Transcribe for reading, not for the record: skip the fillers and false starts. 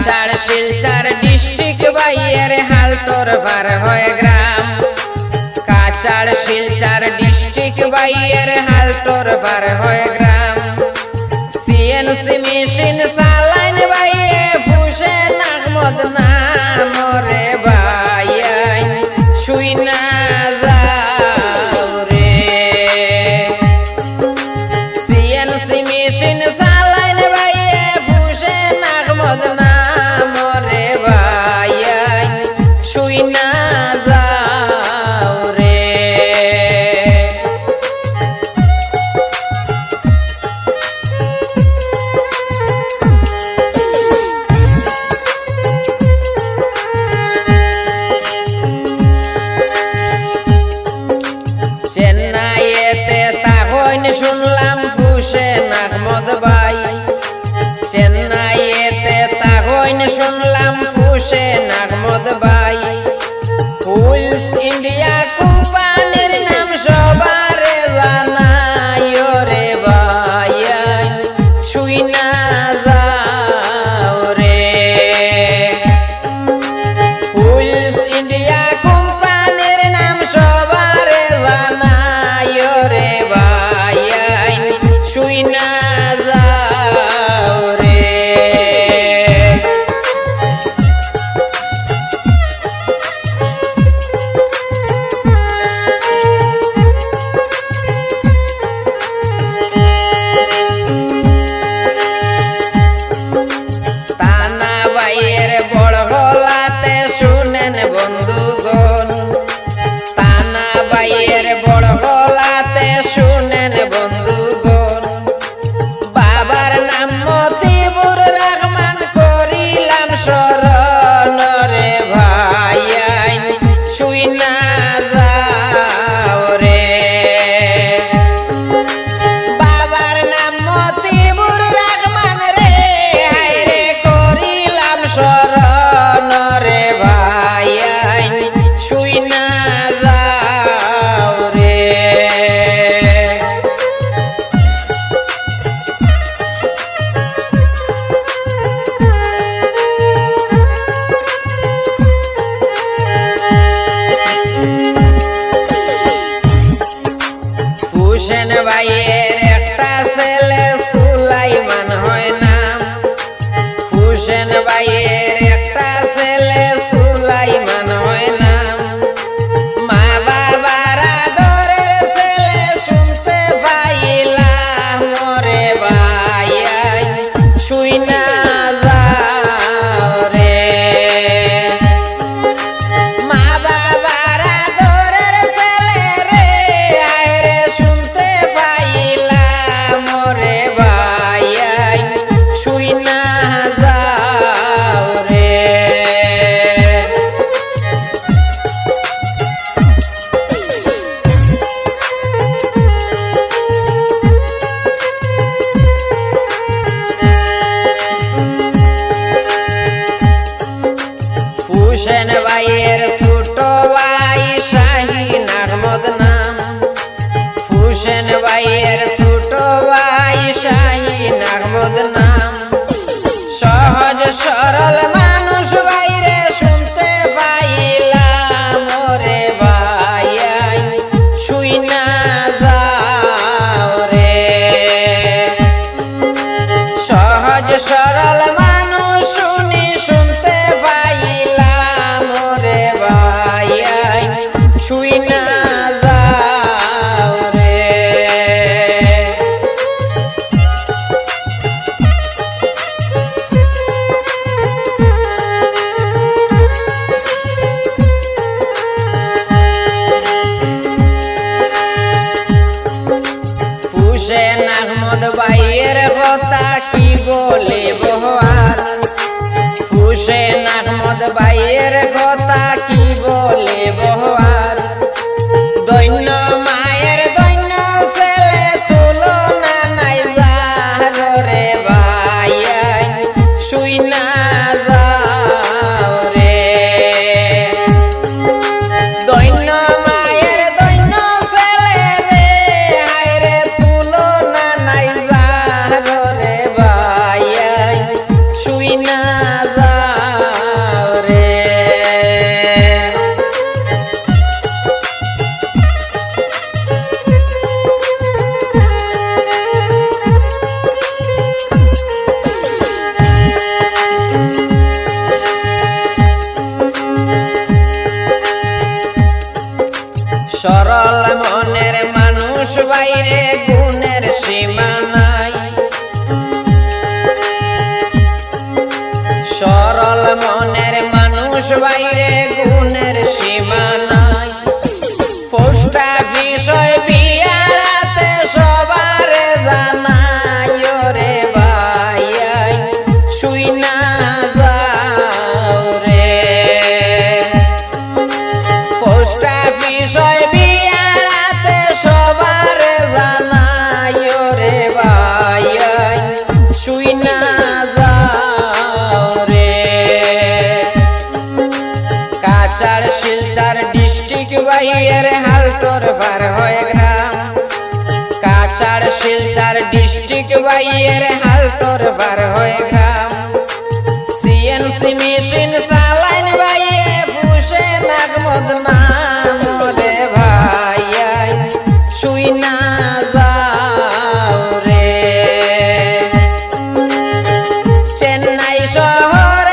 Cachar Silchar district বাইয়ের হালতর পার হয় গ্রাম Cachar Silchar district বাইয়ের হালতর পার হয় গ্রাম সিএনসি মেশিন চালাইন বাইয়ে ফুসেন আহমদ নাম রে বাইয়াই শুই না যাও রে সিএনসি মেশিন চালাইন বাইয়ে ফুসেন আহমদ নাম রে বাইয়াই শুই না যাও রে চেন্নাইতে তাহইন শুনলাম ফুসেন আহমদ ভাই চেন্নাইতে তাহইন শুনলাম ফুসেন আহমদ ভাই হুইলস ইন্ডিয়া কোম্পানির নাম সবারে জানাই রে ভাই শুই না যাও রে হুইলস ইন্ডিয়া কোম্পানির নাম সবারে জানাই রে ভাই শুই না যাও রে তানা বাইয়ের বড় গলাতে শুনেন বন্ধুগণ তানা বাইয়ের বড় গলাতে শুনেন বন্ধুগণ বাবার নাম মতিবুর রহমান করিলাম শরণ রে ভাই শুই না যাও রে বাবার নাম মতিবুর রহমান রে হায় রে করিলাম শরণ রে ভাই শুই না যাও রে ফুসেন ভাইয়ের একটা ছেলে সুলাইমান হয় নাম ফুসেন ভাইয়ের একটা ছেলে সুলাইমান হয় নাম মা বাবার আদরের ছেলে শুনতে পাইলাম রে ভাই শুই না যাও রে মা বাবার আদরের ছেলে রে হায় রে শুনতে পাইলাম রে ভাই শুই না যাও রে ফুসেন ভাইয়ের ছোট ভাই শাহিন আহমদ নাম ফুসেন ভাইয়ের ছোট ভাই শাহিন আহমদ নাম সহজ সরল মানুষ বাইরে শুনতে পাইলাম রে ভাই শুই না যাও রে সহজ সরল মানুষ শুনি শুনতে পাইলাম রে ভাই শুই না যাও রে ফুসেন আহমদ ভাইয়ের কথা কি বলিব আর ফুসেন আহমদ ভাইয়ের কথা কি বলিব আর দৈন্য মায়ের দৈন্য ছেলে তুলনা নাই যার রে ভাই শুই না যাও রে দৈন্য মায়ের দৈন্য ছেলে রে হায় রে তুলনা নাই যার রে ভাই শুই না যাও বাইরে গুণের সীমা নাই সরল মনের মানুষ বাইরে গুণের সীমা নাই পোস্টা বিষয় বিয়ারাতে সবার জানাই রে ভাই শুই না যাও রে পোস্টা বিষয় বিয়ারাতে সবার জানাই রে ভাই শুই না যাও রে কাচার শিলচর ডিস্ট্রিক্ট বাইয়ের হালটোর পার হয়ে গ্রাম কাচার শিলচর ডিস্ট্রিক্ট বাইয়ের হালটোর পার হয়ে গ্রাম সিএনসি মেশিন চালাইন বাইয়ে ফুসে নাগমদ নাম রে ভাই শুই না যাও রে চেন্নাই শহর